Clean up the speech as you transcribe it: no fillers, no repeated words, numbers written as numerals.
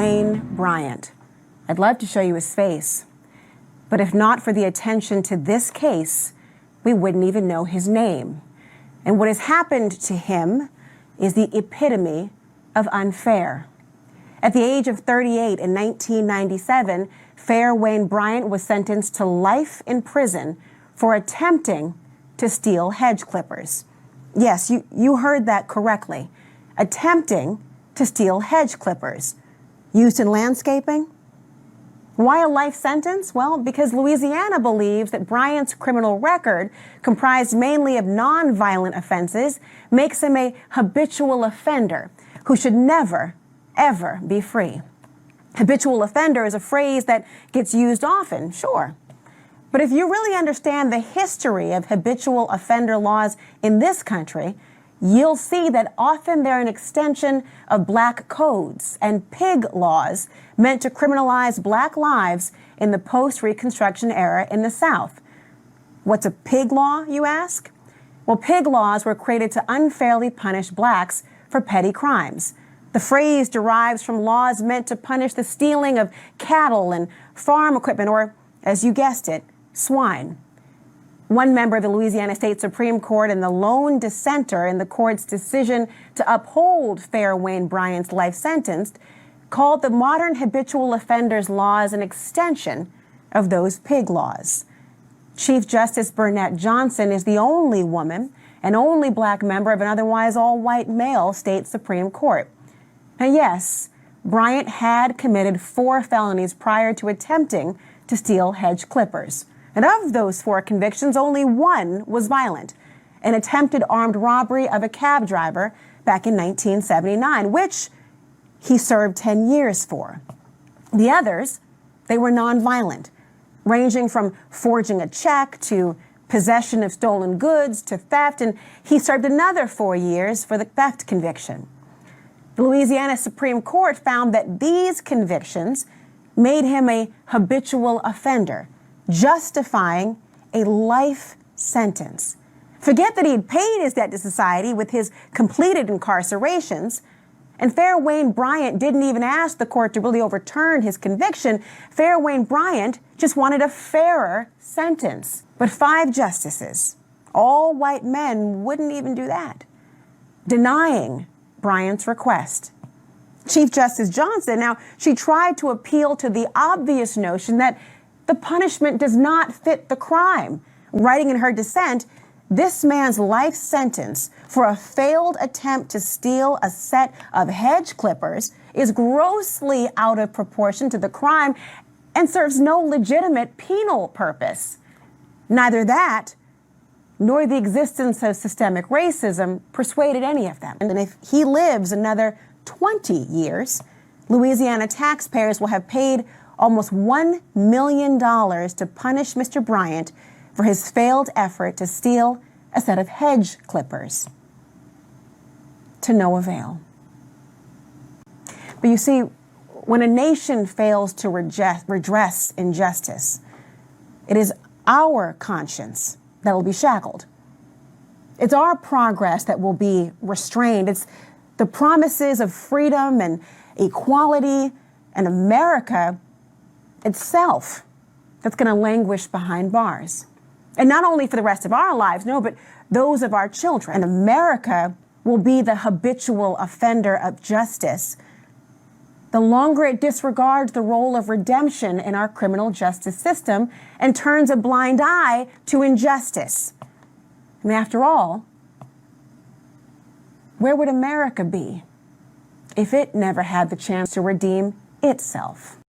Wayne Bryant. I'd love to show you his face, but if not for the attention to this case, we wouldn't even know his name. And what has happened to him is the epitome of unfair. At the age of 38 in 1997, Fair Wayne Bryant was sentenced to life in prison for attempting to steal hedge clippers. Yes, you heard that correctly. Attempting to steal hedge clippers used in landscaping. Why a life sentence? Well, because Louisiana believes that Bryant's criminal record, comprised mainly of non-violent offenses, makes him a habitual offender who should never, ever be free. Habitual offender is a phrase that gets used often, sure. But if you really understand the history of habitual offender laws in this country, you'll see that often they're an extension of black codes and pig laws meant to criminalize black lives in the post-Reconstruction era in the South. What's a pig law, you ask? Well, pig laws were created to unfairly punish blacks for petty crimes. The phrase derives from laws meant to punish the stealing of cattle and farm equipment, or, as you guessed it, swine. One member of the Louisiana State Supreme Court and the lone dissenter in the court's decision to uphold Fair Wayne Bryant's life sentence called the modern habitual offenders laws an extension of those pig laws. Chief Justice Burnett Johnson is the only woman and only black member of an otherwise all-white male state Supreme Court. And yes, Bryant had committed 4 felonies prior to attempting to steal hedge clippers. And of those 4 convictions, only 1 was violent, an attempted armed robbery of a cab driver back in 1979, which he served 10 years for. The others, they were nonviolent, ranging from forging a check to possession of stolen goods to theft, and he served another 4 years for the theft conviction. The Louisiana Supreme Court found that these convictions made him a habitual offender, justifying a life sentence. Forget that he'd paid his debt to society with his completed incarcerations. And Fair Wayne Bryant didn't even ask the court to really overturn his conviction. Fair Wayne Bryant just wanted a fairer sentence. But 5 justices, all white men, wouldn't even do that, denying Bryant's request. Chief Justice Johnson, now, she tried to appeal to the obvious notion that the punishment does not fit the crime. Writing in her dissent, this man's life sentence for a failed attempt to steal a set of hedge clippers is grossly out of proportion to the crime and serves no legitimate penal purpose. Neither that nor the existence of systemic racism persuaded any of them. And if he lives another 20 years, Louisiana taxpayers will have paid almost $1 million to punish Mr. Bryant for his failed effort to steal a set of hedge clippers. To no avail. But you see, when a nation fails to redress injustice, it is our conscience that will be shackled. It's our progress that will be restrained. It's the promises of freedom and equality and America itself that's going to languish behind bars. And not only for the rest of our lives, no, but those of our children. And America will be the habitual offender of justice the longer it disregards the role of redemption in our criminal justice system and turns a blind eye to injustice. And after all, where would America be if it never had the chance to redeem itself?